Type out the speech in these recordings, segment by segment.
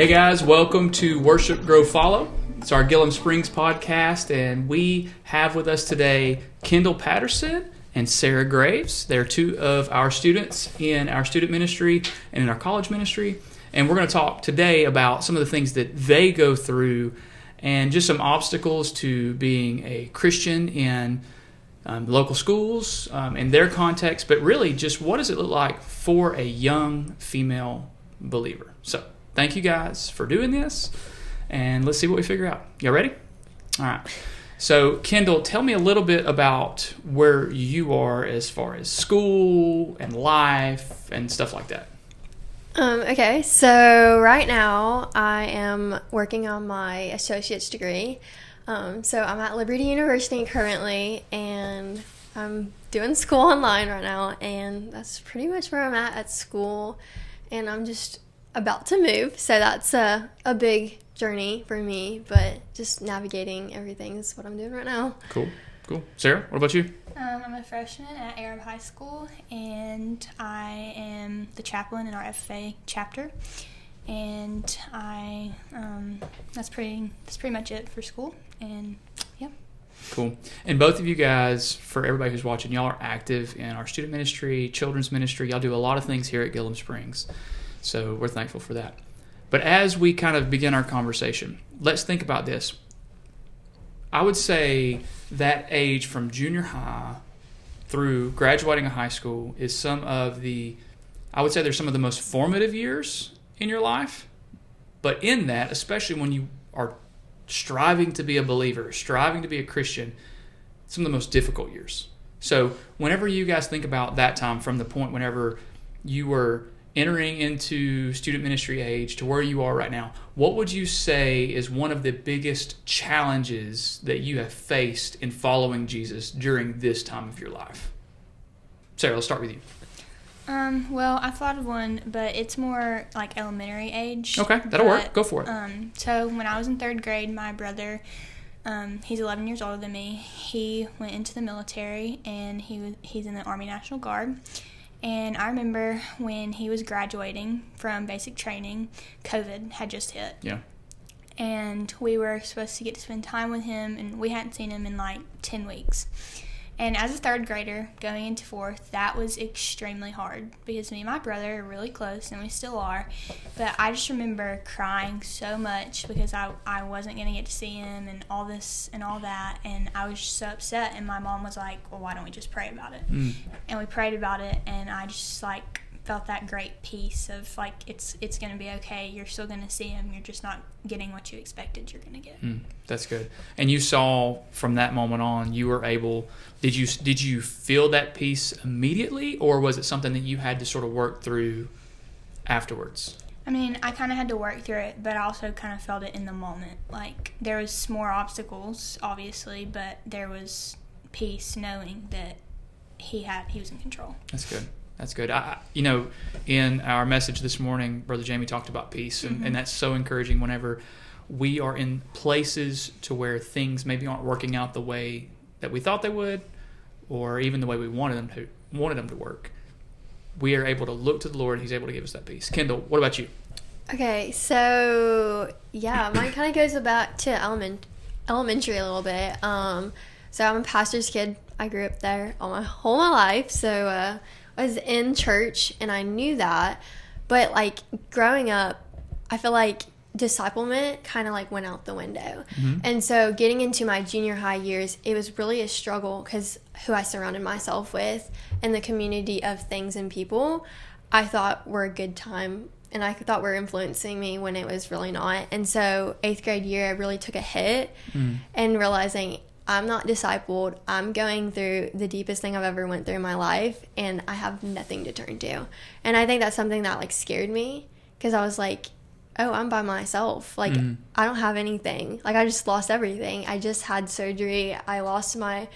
Hey guys, welcome to Worship, Grow, Follow. It's our Gillum Springs podcast, and we have with us today Kendall Patterson and Sarah Graves. They're two of our students in our student ministry and in our college ministry, and we're going to talk today about some of the things that they go through and just some obstacles to being a Christian in local schools, in their context, but really just what does it look like for a young female believer. So thank you guys for doing this, and let's see what we figure out. Y'all ready? All right. So, Kendall, tell me a little bit about where you are as far as school and life and stuff like that. Okay, so right now I am working on my associate's degree. So I'm at Liberty University currently, and I'm doing school online right now, and that's pretty much where I'm at school, and I'm just about to move, so that's a big journey for me, but just navigating everything is what I'm doing right now. Cool. Sarah, what about you? I'm a freshman at Arab High School, and I am the chaplain in our FFA chapter, and I that's pretty much it for school, and yeah. Cool. And both of you guys, for everybody who's watching, y'all are active in our student ministry, children's ministry. Y'all do a lot of things here at Gillum Springs. So we're thankful for that. But as we kind of begin our conversation, let's think about this. I would say that age from junior high through graduating a high school is I would say there's some of the most formative years in your life. But in that, especially when you are striving to be a believer, striving to be a Christian, some of the most difficult years. So whenever you guys think about that time, from the point whenever you were entering into student ministry age to where you are right now, what would you say is one of the biggest challenges that you have faced in following Jesus during this time of your life? Sarah, let's start with you. Well, I thought of one, but it's more like elementary age. Okay, that'll work. Go for it. So when I was in third grade, my brother, he's 11 years older than me. He went into the military, and he's in the Army National Guard. And I remember when he was graduating from basic training, COVID had just hit. Yeah. And we were supposed to get to spend time with him, and we hadn't seen him in like 10 weeks. And as a third grader going into fourth, that was extremely hard because me and my brother are really close, and we still are. But I just remember crying so much because I wasn't going to get to see him and all this and all that. And I was just so upset. And my mom was like, well, why don't we just pray about it? And we prayed about it, and I just felt that great peace of it's going to be okay. You're still going to see him. You're just not getting what you expected you're going to get. That's good. And you saw from that moment on, you were able, did you feel that peace immediately, or was it something that you had to sort of work through afterwards? I mean, I kind of had to work through it, but I also kind of felt it in the moment. Like, there was more obstacles, obviously, but there was peace knowing that he was in control. That's good. That's good. In our message this morning, Brother Jamie talked about peace, and that's so encouraging whenever we are in places to where things maybe aren't working out the way that we thought they would, or even the way we wanted them to work. We are able to look to the Lord, and He's able to give us that peace. Kendall, what about you? Okay, so yeah, mine kind of goes back to elementary a little bit. So I'm a pastor's kid. I grew up there all my whole life, so I was in church, and I knew that, but growing up, I feel like disciplement kind of went out the window. And so getting into my junior high years, it was really a struggle because who I surrounded myself with and the community of things and people I thought were a good time, and I thought were influencing me when it was really not. And so 8th grade year, I really took a hit and realizing I'm not discipled. I'm going through the deepest thing I've ever went through in my life, and I have nothing to turn to. And I think that's something that scared me, because I was like, oh, I'm by myself. I don't have anything. I just lost everything. I just had surgery. I lost my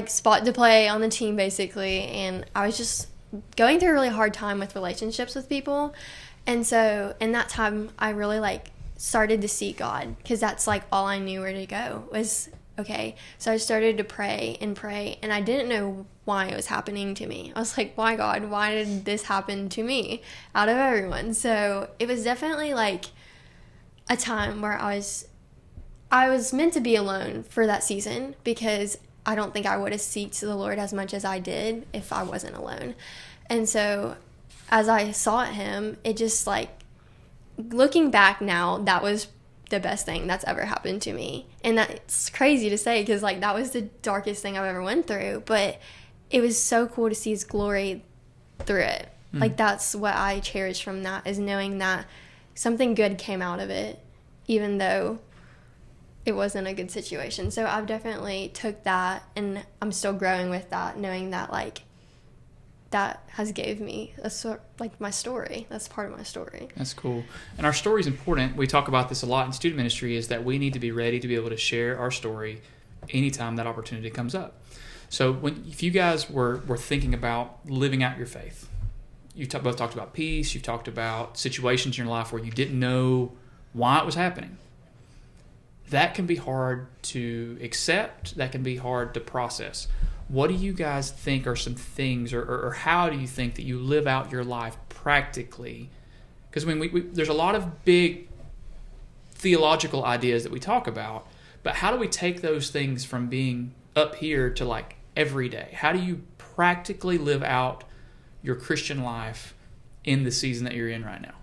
spot to play on the team basically, and I was just going through a really hard time with relationships with people. And so in that time, I really started to seek God, because that's all I knew where to go was, okay. So I started to pray, and I didn't know why it was happening to me. I was like, why, God? Why did this happen to me out of everyone? So it was definitely a time where I was meant to be alone for that season, because I don't think I would have seeked the Lord as much as I did if I wasn't alone. And so as I sought him, it just like, looking back now, that was the best thing that's ever happened to me. And that's crazy to say, because like that was the darkest thing I've ever went through, but it was so cool to see his glory through it. Like that's what I cherish from that, is knowing that something good came out of it, even though it wasn't a good situation. So I've definitely took that, and I'm still growing with that, knowing that like that has gave me like my story. That's part of my story. That's cool. And our story is important. We talk about this a lot in student ministry, is that we need to be ready to be able to share our story anytime that opportunity comes up. So if you guys were thinking about living out your faith, you both talked about peace, you've talked about situations in your life where you didn't know why it was happening. That can be hard to accept. That can be hard to process. What do you guys think are some things, or how do you think that you live out your life practically? Because there's a lot of big theological ideas that we talk about, but how do we take those things from being up here to like every day? How do you practically live out your Christian life in the season that you're in right now?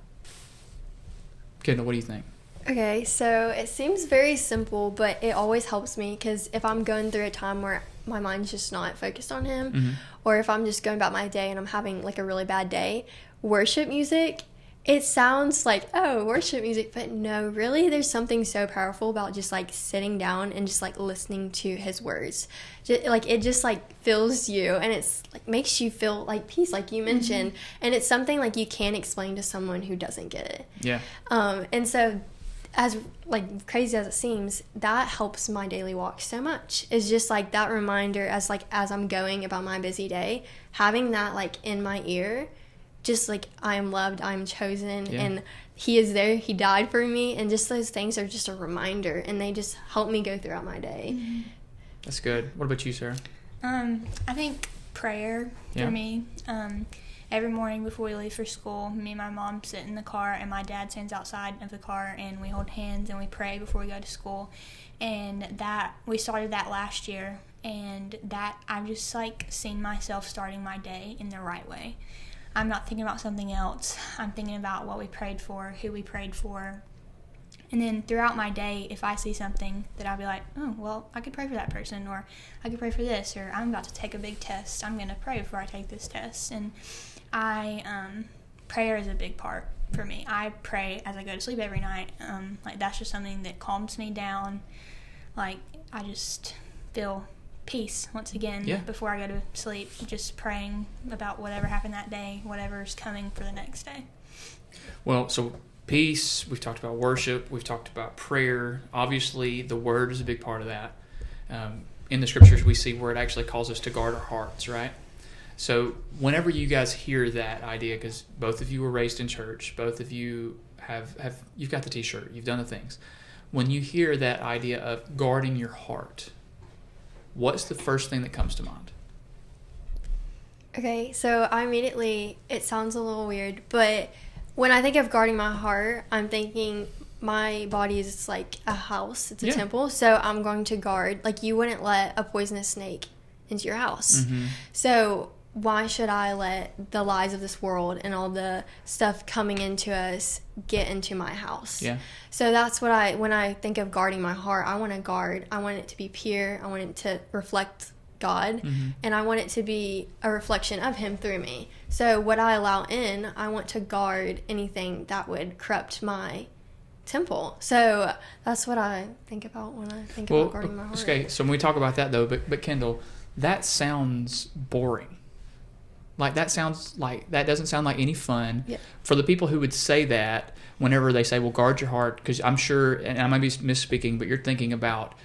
Kendall, what do you think? Okay, so it seems very simple, but it always helps me, because if I'm going through a time where my mind's just not focused on him, or if I'm just going about my day and I'm having like a really bad day, worship music, it sounds like, oh, worship music, but no, really, there's something so powerful about just like sitting down and just like listening to his words. It just like fills you, and it's like makes you feel like peace, like you mentioned, and it's something like you can't explain to someone who doesn't get it. Yeah. And so, as like crazy as it seems, that helps my daily walk so much. It's just like that reminder, as I'm going about my busy day, having that like in my ear, just like I am loved, I am chosen, and he is there, he died for me, and just those things are just a reminder, and they just help me go throughout my day. That's good. What about you, Sarah? I think prayer for me. Every morning before we leave for school, me and my mom sit in the car, and my dad stands outside of the car, and we hold hands and we pray before we go to school. And that we started that last year, and that I've just like seen myself starting my day in the right way. I'm not thinking about something else. I'm thinking about what we prayed for, who we prayed for. And then throughout my day, if I see something that I'll be like, oh, well, I could pray for that person, or I could pray for this, or I'm about to take a big test. I'm going to pray before I take this test. And prayer is a big part for me. I pray as I go to sleep every night. Like that's just something that calms me down. Like I just feel peace once again before I go to sleep, just praying about whatever happened that day, whatever's coming for the next day. Well, so peace, we've talked about worship, we've talked about prayer. Obviously, the word is a big part of that. In the scriptures, we see where it actually calls us to guard our hearts, right? So whenever you guys hear that idea, because both of you were raised in church, both of you you've got the t-shirt, you've done the things. When you hear that idea of guarding your heart, what's the first thing that comes to mind? Okay, so it sounds a little weird, but when I think of guarding my heart, I'm thinking my body is like a house, it's a temple, so I'm going to guard, like you wouldn't let a poisonous snake into your house. So why should I let the lies of this world and all the stuff coming into us get into my house? Yeah. So that's when I think of guarding my heart, I want it to be pure, I want it to reflect God, and I want it to be a reflection of him through me. So what I allow in, I want to guard anything that would corrupt my temple. So that's what I think about when I think about guarding my heart. Okay, so when we talk about that though, but Kendall, that sounds boring. Like that doesn't sound like any fun. Yeah. For the people who would say that whenever they say, well, guard your heart, because I'm sure, and I might be misspeaking, but you're thinking about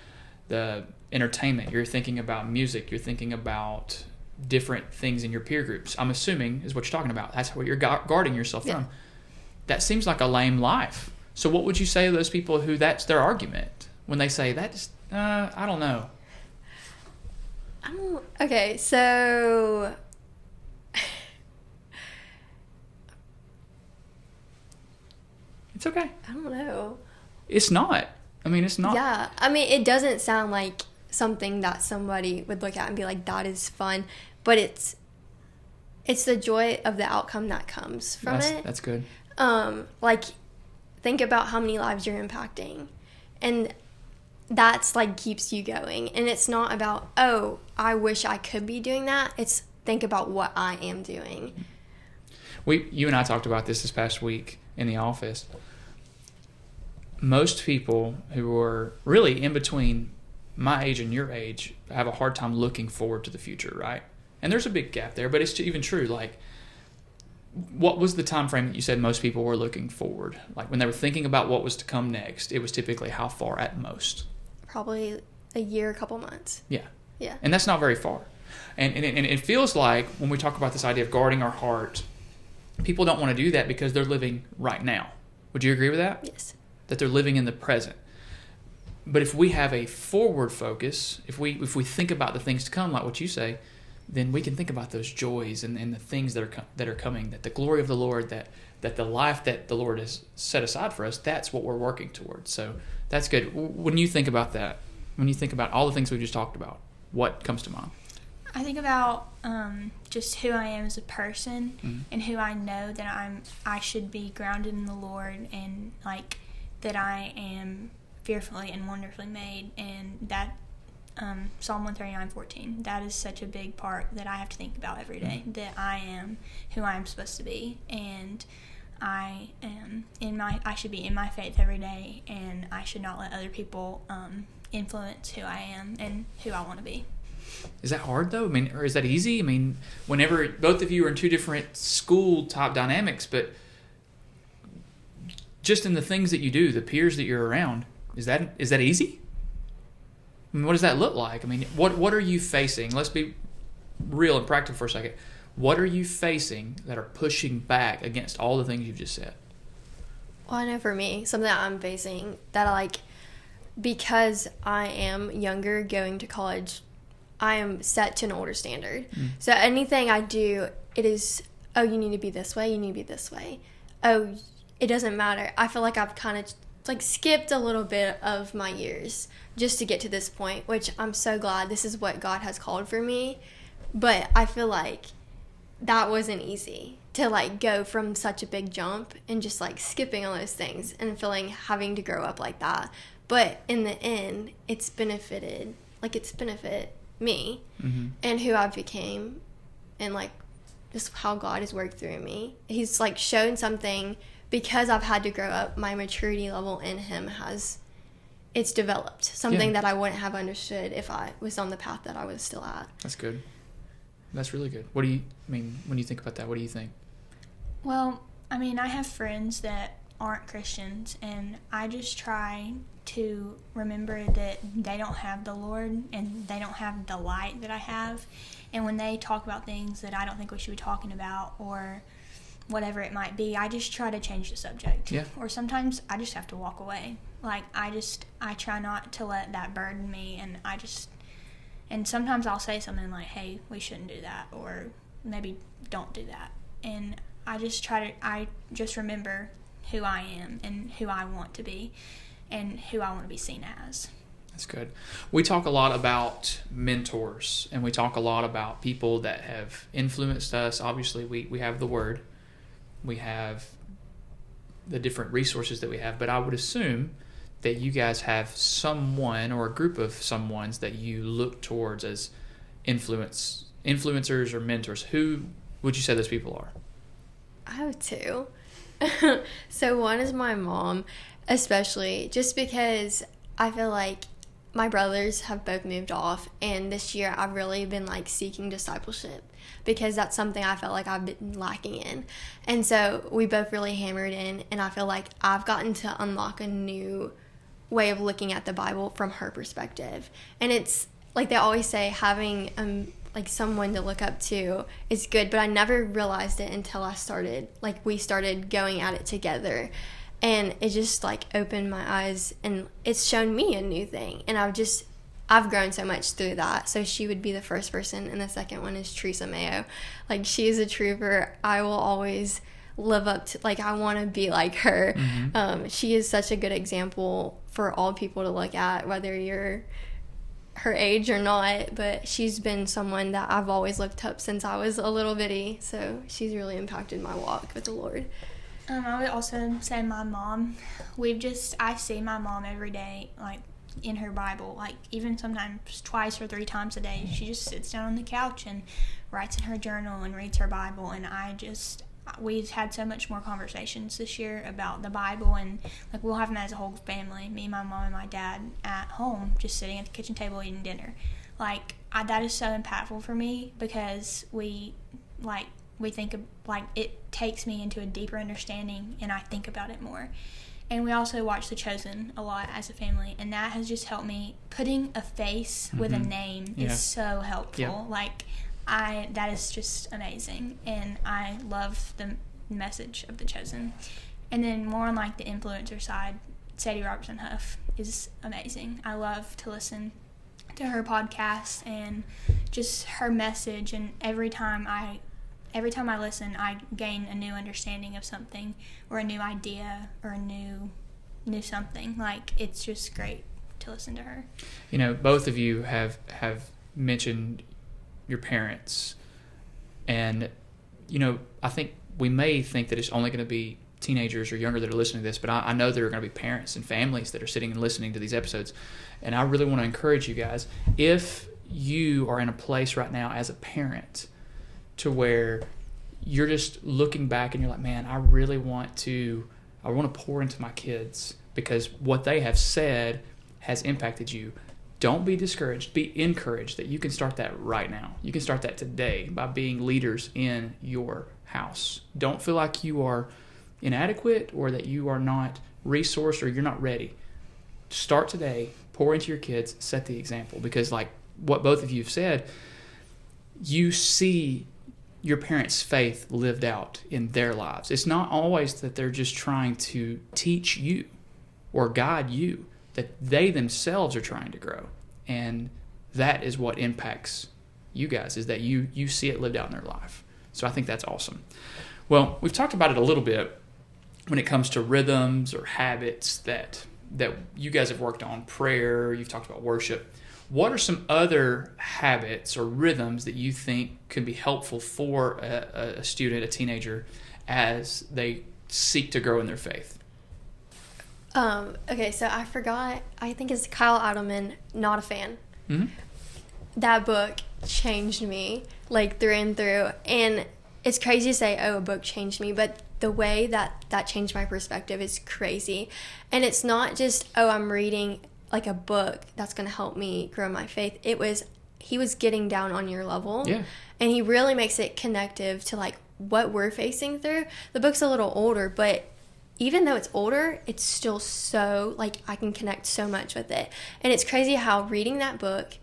the entertainment, you're thinking about music, you're thinking about different things in your peer groups, I'm assuming is what you're talking about. That's what you're guarding yourself from. That seems like a lame life. So what would you say to those people who that's their argument when they say that just, I don't know. Okay, so it's okay. I don't know. It's not. I mean, it's not. Yeah. I mean, it doesn't sound like something that somebody would look at and be like, that is fun. But it's the joy of the outcome that comes from it. That's good. Like, think about how many lives you're impacting. And that's, like, keeps you going. And it's not about, oh, I wish I could be doing that. It's think about what I am doing. You and I talked about this past week in the office. Most people who are really in between my age and your age have a hard time looking forward to the future, right? And there's a big gap there, but it's even true. Like, what was the time frame that you said most people were looking forward? Like, when they were thinking about what was to come next, it was typically how far at most? Probably a year, a couple months. Yeah. Yeah. And that's not very far. And it feels like when we talk about this idea of guarding our heart, people don't want to do that because they're living right now. Would you agree with that? Yes. That they're living in the present. But if we have a forward focus, if we think about the things to come, like what you say, then we can think about those joys and the things that are coming, that the glory of the Lord, that the life that the Lord has set aside for us, that's what we're working towards. So that's good. When you think about that, when you think about all the things we just talked about, what comes to mind? I think about just who I am as a person, and who I know that I should be grounded in the Lord, and like that I am fearfully and wonderfully made, and that Psalm 139:14, that is such a big part that I have to think about every day, that I am who I am supposed to be, and I should be in my faith every day, and I should not let other people influence who I am and who I want to be. Is that hard though? I mean, or is that easy? I mean, whenever both of you are in two different school type dynamics, but just in the things that you do, the peers that you're around, is that easy? I mean, what does that look like? I mean, what are you facing? Let's be real and practical for a second. What are you facing that are pushing back against all the things you've just said? Well, I know for me, something that I'm facing that I like, because I am younger going to college, I am set to an older standard. So anything I do, it is, oh, you need to be this way, you need to be this way. Oh, it doesn't matter. I feel like I've kind of like skipped a little bit of my years just to get to this point, which I'm so glad this is what God has called for me. But I feel like that wasn't easy to like go from such a big jump and just like skipping all those things and having to grow up like that. But in the end, it's benefited me and who I became, and like just how God has worked through me. He's like shown something, because I've had to grow up. My maturity level in Him it's developed something that I wouldn't have understood if I was on the path that I was still at. That's good. That's really good. What do you mean when you think about that? What do you think? Well, I mean, I have friends that aren't Christians, and I just try to remember that they don't have the Lord and they don't have the light that I have. And when they talk about things that I don't think we should be talking about, or whatever it might be, I just try to change the subject. Yeah. Or sometimes I just have to walk away. Like, I try not to let that burden me, and sometimes I'll say something like, hey, we shouldn't do that, or maybe don't do that. And I just remember who I am and who I want to be and who I want to be seen as. That's good. We talk a lot about mentors, and we talk a lot about people that have influenced us. Obviously, we have the Word. We have the different resources that we have, but I would assume that you guys have someone or a group of someones that you look towards as influencers or mentors. Who would you say those people are? I have two. So one is my mom, especially just because I feel like my brothers have both moved off, and this year I've really been like seeking discipleship, because that's something I felt like I've been lacking in. And so we both really hammered in, and I feel like I've gotten to unlock a new way of looking at the Bible from her perspective. And it's like they always say, having like someone to look up to is good, but I never realized it until we started going at it together. And it just like opened my eyes, and it's shown me a new thing, and I've grown so much through that. So she would be the first person, and the second one is Teresa Mayo. Like, she is a trooper. I will always live up to, like, I want to be like her. She is such a good example for all people to look at, whether you're her age or not, but she's been someone that I've always looked up since I was a little bitty, so she's really impacted my walk with the Lord. I would also say my mom. I see my mom every day, like, in her Bible, like, even sometimes twice or 3 times a day. She just sits down on the couch and writes in her journal and reads her Bible, and we've had so much more conversations this year about the Bible, and, like, we'll have them as a whole family, me, my mom, and my dad at home, just sitting at the kitchen table eating dinner. Like, that is so impactful for me, because we think of, like, it takes me into a deeper understanding, and I think about it more. And we also watch The Chosen a lot as a family, and that has just helped me. Putting a face with a name is so helpful. Yeah. Like, that is just amazing, and I love the message of The Chosen. And then more on, like, the influencer side, Sadie Robertson Huff is amazing. I love to listen to her podcast and just her message, and every time I listen, I gain a new understanding of something, or a new idea, or a new something. Like, it's just great to listen to her. You know, both of you have mentioned your parents, and, you know, I think we may think that it's only going to be teenagers or younger that are listening to this, but I know there are going to be parents and families that are sitting and listening to these episodes, and I really want to encourage you guys, if you are in a place right now as a parent to where you're just looking back and you're like, man, I want to pour into my kids because what they have said has impacted you. Don't be discouraged. Be encouraged that you can start that right now. You can start that today by being leaders in your house. Don't feel like you are inadequate or that you are not resourced or you're not ready. Start today. Pour into your kids. Set the example. Because, like what both of you have said, you see your parents' faith lived out in their lives. It's not always that they're just trying to teach you or guide you, that they themselves are trying to grow. And that is what impacts you guys, is that you see it lived out in their life. So I think that's awesome. Well, we've talked about it a little bit when it comes to rhythms or habits that you guys have worked on, prayer, you've talked about worship. What are some other habits or rhythms that you think could be helpful for a student, a teenager, as they seek to grow in their faith? Okay, so I forgot. I think it's Kyle Idleman, Not a Fan. Mm-hmm. That book changed me, like, through and through. And it's crazy to say, oh, a book changed me, but the way that changed my perspective is crazy. And it's not just, oh, I'm reading like a book that's going to help me grow my faith. He was getting down on your level. Yeah. And he really makes it connective to, like, what we're facing through. The book's a little older, but even though it's older, it's still so, like, I can connect so much with it. And it's crazy how reading that book,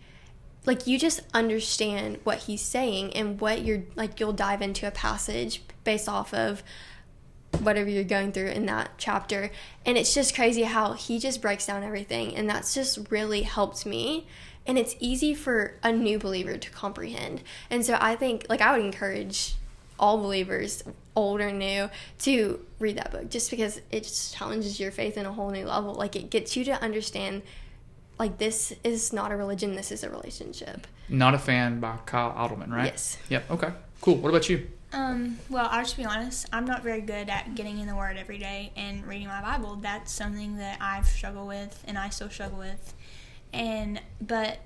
like, you just understand what he's saying and what you'll dive into a passage based off of whatever you're going through in that chapter. And it's just crazy how he just breaks down everything, and that's just really helped me. And it's easy for a new believer to comprehend. And so I think, like, I would encourage all believers, old or new, to read that book, just because it just challenges your faith in a whole new level. Like, it gets you to understand, like, this is not a religion, this is a relationship. Not a Fan by Kyle Idleman, right? Yes. Yep. Okay. Cool. What about you? Well, I'll just be honest, I'm not very good at getting in the Word every day and reading my Bible. That's something that I've struggled with, and I still struggle with. But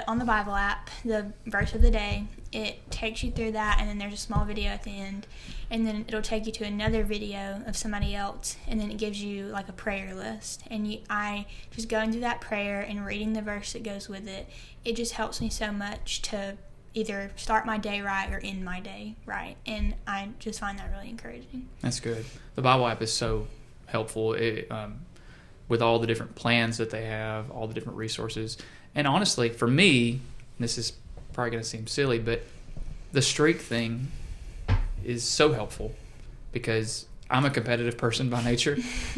on the Bible app, the verse of the day, it takes you through that, and then there's a small video at the end, and then it'll take you to another video of somebody else, and then it gives you, like, a prayer list. And I just going through that prayer and reading the verse that goes with it, it just helps me so much to either start my day right or end my day right. And I just find that really encouraging. That's good. The Bible app is so helpful with all the different plans that they have, all the different resources. And honestly, for me, this is probably going to seem silly, but the streak thing is so helpful because I'm a competitive person by nature,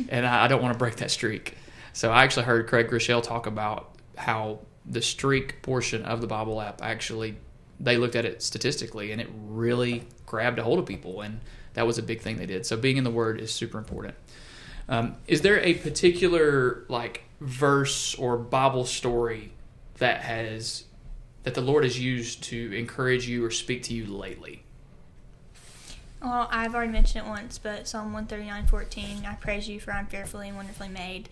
and I don't want to break that streak. So I actually heard Craig Groeschel talk about how the streak portion of the Bible app, actually, they looked at it statistically, and it really grabbed a hold of people, and that was a big thing they did. So being in the Word is super important. Is there a particular like verse or Bible story that the Lord has used to encourage you or speak to you lately? Well, I've already mentioned it once, but Psalm 139:14, I praise you for I'm fearfully and wonderfully made.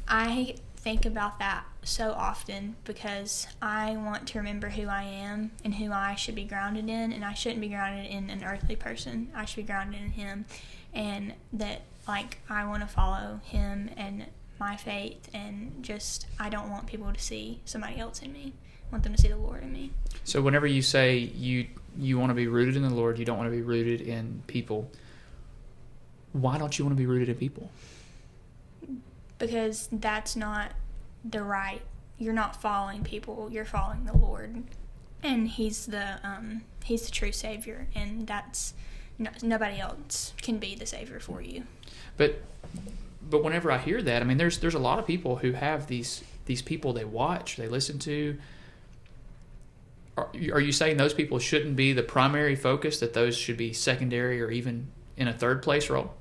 I think about that so often because I want to remember who I am and who I should be grounded in, and I shouldn't be grounded in an earthly person. I should be grounded in Him, and that like I want to follow Him and my faith, and just I don't want people to see somebody else in me. I want them to see the Lord in me. So whenever you say you want to be rooted in the Lord, you don't want to be rooted in people, why don't you want to be rooted in people? Because that's not the right. You're not following people. You're following the Lord, and He's the true Savior, and that's nobody else can be the Savior for you. But whenever I hear that, I mean, there's a lot of people who have these people they watch, they listen to. Are you saying those people shouldn't be the primary focus? That those should be secondary or even in a third place role?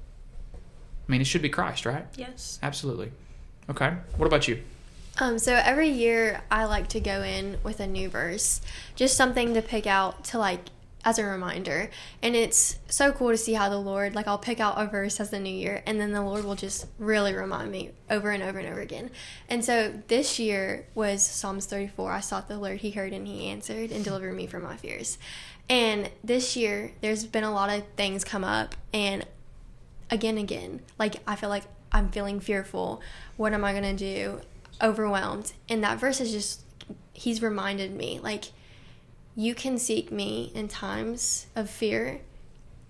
I mean, it should be Christ, right? Yes. Absolutely. Okay. What about you? So every year I like to go in with a new verse, just something to pick out to like as a reminder. And it's so cool to see how the Lord, like I'll pick out a verse as the new year, and then the Lord will just really remind me over and over and over again. And so this year was Psalms 34. I sought the Lord, He heard and He answered and delivered me from my fears. And this year there's been a lot of things come up, and again, like I feel like I'm feeling fearful. What am I going to do? Overwhelmed. And that verse is just, He's reminded me, like, you can seek me in times of fear,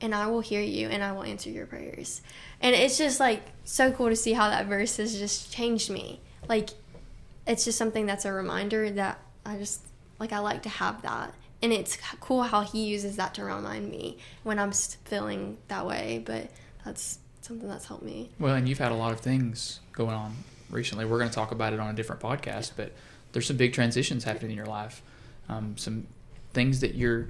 and I will hear you, and I will answer your prayers. And it's just, like, so cool to see how that verse has just changed me. Like, it's just something that's a reminder that I just, like, I like to have that. And it's cool how He uses that to remind me when I'm feeling that way. But that's something that's helped me. Well, and you've had a lot of things going on recently. We're going to talk about it on a different podcast, but there's some big transitions happening in your life. Some things that you're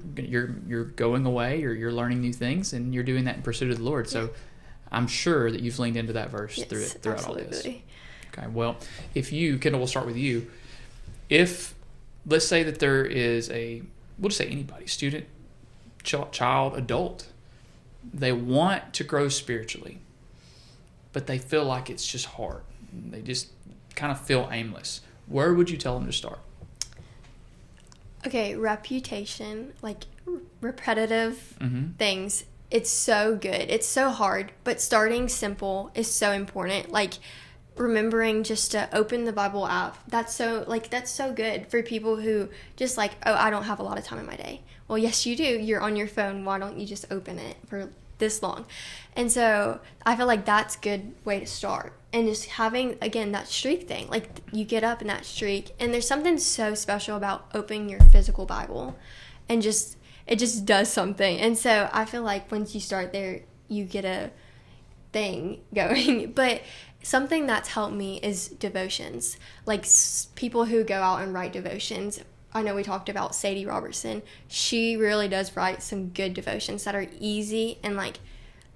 going away, or you're learning new things, and you're doing that in pursuit of the Lord. So I'm sure that you've leaned into that verse throughout absolutely. all this. Okay, well, if you, Kendall, we'll start with you. If, let's say that there is we'll just say anybody, student, child, adult, they want to grow spiritually, but they feel like it's just hard. They just kind of feel aimless. Where would you tell them to start? Okay, reputation, like repetitive things, it's so good. It's so hard, but starting simple is so important. Like remembering just to open the Bible app. That's so good for people who just like, oh, I don't have a lot of time in my day. Well, yes, you do. You're on your phone. Why don't you just open it for this long? And so I feel like that's a good way to start. And just having, again, that streak thing. Like, you get up in that streak, and there's something so special about opening your physical Bible. And it just does something. And so I feel like once you start there, you get a thing going. But something that's helped me is devotions. Like, people who go out and write devotions. I know we talked about Sadie Robertson. She really does write some good devotions that are easy and, like,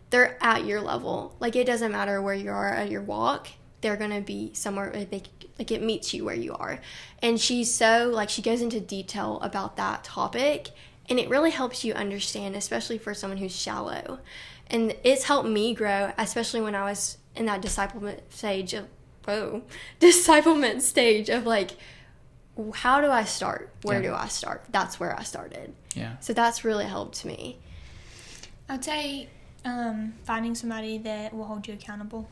they're at your level. Like, it doesn't matter where you are at your walk. They're going to be somewhere, like it meets you where you are. And she's so, like, she goes into detail about that topic. And it really helps you understand, especially for someone who's shallow. And it's helped me grow, especially when I was in that discipleship stage of, like, how do I start? Where do I start? That's where I started. Yeah. So that's really helped me. I'd say finding somebody that will hold you accountable.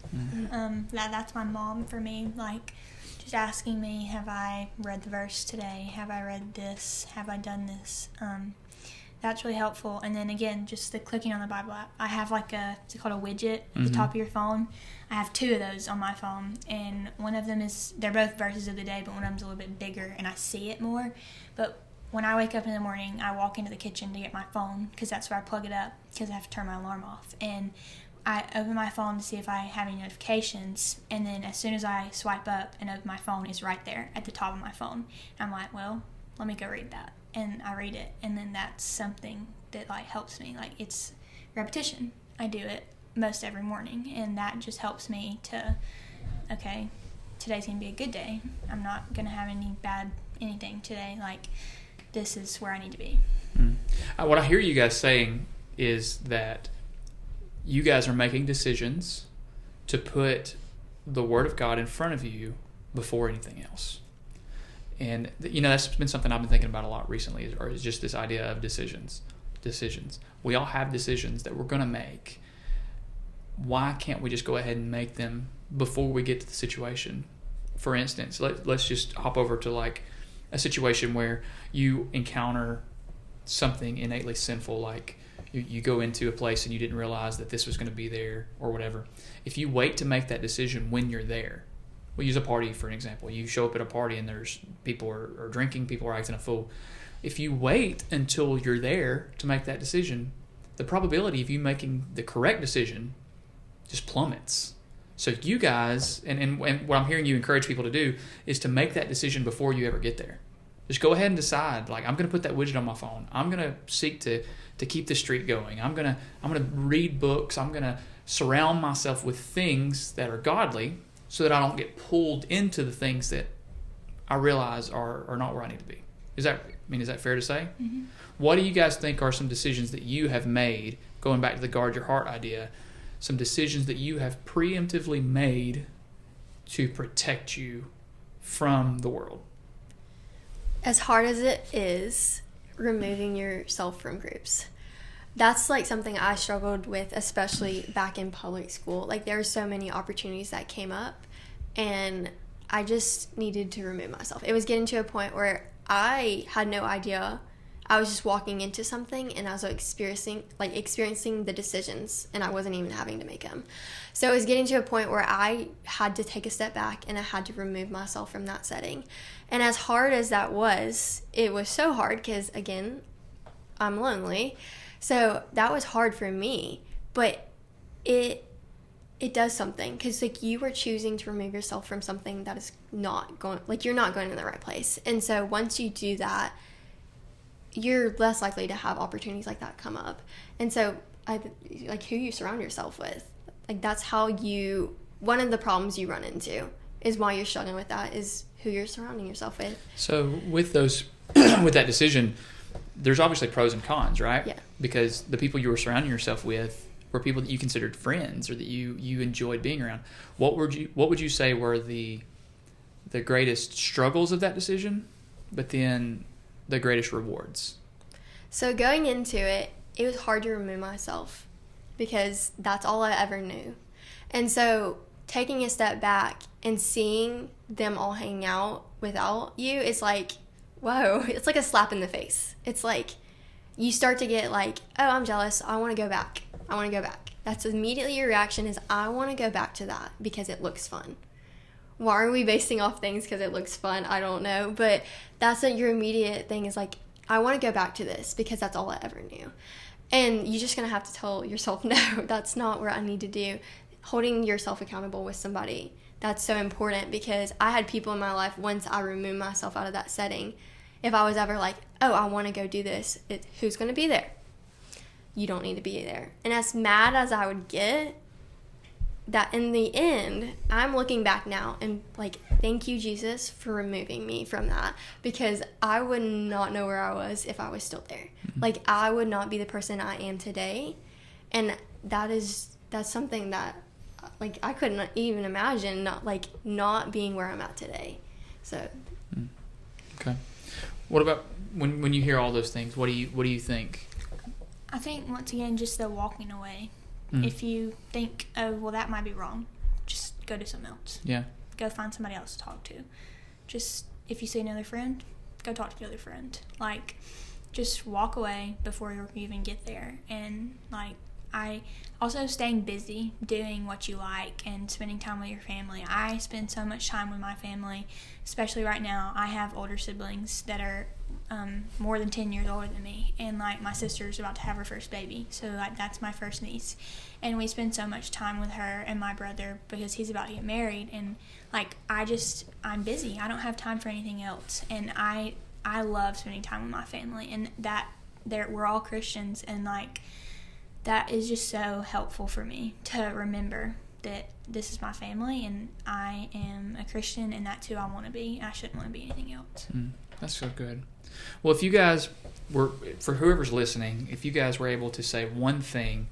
That's my mom for me. Like, just asking me, have I read the verse today? Have I read this? Have I done this? That's really helpful. And then again, just the clicking on the Bible app. I have like it's called a widget at the top of your phone. I have 2 of those on my phone, and one of them they're both verses of the day, but one of them's a little bit bigger, and I see it more. But when I wake up in the morning, I walk into the kitchen to get my phone, because that's where I plug it up, because I have to turn my alarm off. And I open my phone to see if I have any notifications, and then as soon as I swipe up and open my phone, it's right there at the top of my phone. And I'm like, well, let me go read that. And I read it, and then that's something that, like, helps me. Like, it's repetition. I do it most every morning, and that just helps me to, okay, today's going to be a good day. I'm not going to have any bad anything today. Like, this is where I need to be. What I hear you guys saying is that you guys are making decisions to put the Word of God in front of you before anything else. And, that's been something I've been thinking about a lot recently, or is just this idea of decisions. We all have decisions that we're going to make. Why can't we just go ahead and make them before we get to the situation? For instance, let's just hop over to like a situation where you encounter something innately sinful, like you go into a place and you didn't realize that this was going to be there or whatever. If you wait to make that decision when you're there, we'll use a party for an example. You show up at a party and there's people are drinking, people are acting a fool. If you wait until you're there to make that decision, the probability of you making the correct decision just plummets. So you guys, and what I'm hearing you encourage people to do is to make that decision before you ever get there. Just go ahead and decide, like, I'm going to put that widget on my phone. I'm going to seek to keep the streak going. I'm going to read books. I'm going to surround myself with things that are godly so that I don't get pulled into the things that I realize are not where I need to be. Is that fair to say? Mm-hmm. What do you guys think are some decisions that you have made, going back to the guard your heart idea, some decisions that you have preemptively made to protect you from the world? As hard as it is, removing yourself from groups. That's like something I struggled with, especially back in public school. Like, there were so many opportunities that came up, and I just needed to remove myself. It was getting to a point where I had no idea. I was just walking into something, and I was experiencing the decisions, and I wasn't even having to make them. So it was getting to a point where I had to take a step back, and I had to remove myself from that setting. And as hard as that was, it was so hard because, again, I'm lonely. So that was hard for me, but it does something, because like, you were choosing to remove yourself from something that is not going, like, you're not going in the right place. And so once you do that, you're less likely to have opportunities like that come up. And so like, who you surround yourself with, like, that's how one of the problems you run into is why you're struggling with that, is who you're surrounding yourself with. So with those with that decision, there's obviously pros and cons, right? Yeah. Because the people you were surrounding yourself with were people that you considered friends or that you enjoyed being around. What would you say were the greatest struggles of that decision, but then the greatest rewards? So going into it was hard to remove myself because that's all I ever knew. And so taking a step back and seeing them all hang out without you, it's like, whoa, it's like a slap in the face. It's like you start to get like, oh, I'm jealous. I want to go back. That's immediately your reaction is, I want to go back to that because it looks fun. Why are we basing off things because it looks fun? I don't know. But that's what your immediate thing is, like, I want to go back to this because that's all I ever knew. And you're just going to have to tell yourself, no, that's not what I need to do. Holding yourself accountable with somebody, that's so important, because I had people in my life, once I removed myself out of that setting, if I was ever like, oh, I want to go do this, who's going to be there? You don't need to be there. And as mad as I would get, that in the end, I'm looking back now and like, thank you, Jesus, for removing me from that, because I would not know where I was if I was still there. Mm-hmm. Like, I would not be the person I am today. And that's something that, like, I couldn't even imagine not being where I'm at today. So. Okay. What about when you hear all those things? What do you think? I think, once again, just the walking away. If you think, oh, well, that might be wrong, just go do something else. Yeah. Go find somebody else to talk to. Just, if you see another friend, go talk to the other friend. Like, just walk away before you even get there. And, like, I also staying busy, doing what you like, and spending time with your family. I spend so much time with my family, especially right now. I have older siblings that are more than 10 years older than me, and like, my sister's about to have her first baby, so like, that's my first niece, and we spend so much time with her and my brother because he's about to get married. And like, I'm busy. I don't have time for anything else, and I love spending time with my family, and that we're all Christians, and like, that is just so helpful for me to remember that this is my family and I am a Christian and that's who I want to be. I shouldn't want to be anything else. That's so good. Well, if you guys were, for whoever's listening, if you guys were able to say one thing,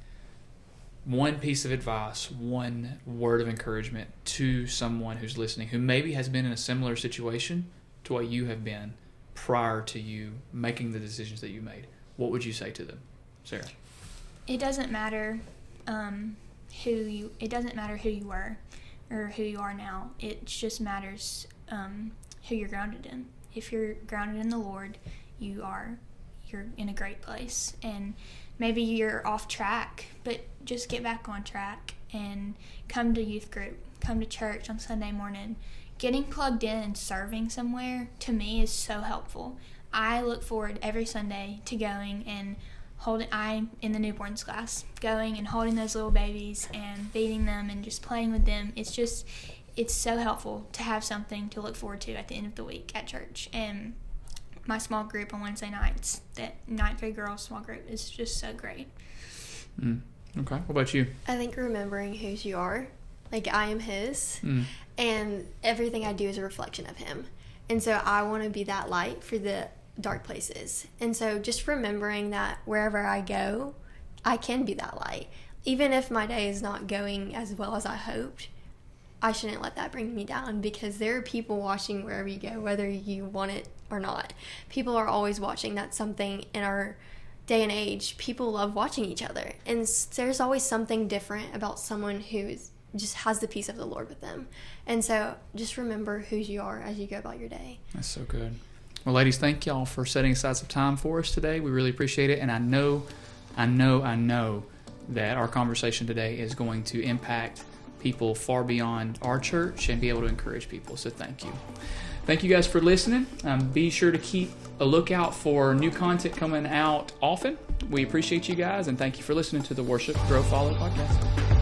one piece of advice, one word of encouragement to someone who's listening who maybe has been in a similar situation to what you have been prior to you making the decisions that you made, what would you say to them, Sarah? It doesn't matter who you were or who you are now. It just matters who you're grounded in. If you're grounded in the Lord, you're in a great place. And maybe you're off track, but just get back on track and come to youth group, come to church on Sunday morning. Getting plugged in and serving somewhere, to me, is so helpful. I look forward every Sunday to going and I'm in the newborns class, going and holding those little babies and feeding them and just playing with them. It's so helpful to have something to look forward to at the end of the week at church. And my small group on Wednesday nights, that 9th grade girls small group, is just so great. Okay. What about you? I think remembering whose you are. Like, I am his, and everything I do is a reflection of him. And so I want to be that light for the dark places. And so just remembering that wherever I go, I can be that light. Even if my day is not going as well as I hoped, I shouldn't let that bring me down, because there are people watching wherever you go, whether you want it or not. People are always watching. That's something in our day and age. People love watching each other. And there's always something different about someone who just has the peace of the Lord with them. And so just remember whose you are as you go about your day. That's so good. Well, ladies, thank y'all for setting aside some time for us today. We really appreciate it. And I know that our conversation today is going to impact people far beyond our church and be able to encourage people. So thank you. Thank you guys for listening. Be sure to keep a lookout for new content coming out often. We appreciate you guys, and thank you for listening to the Worship, Grow, Follow podcast.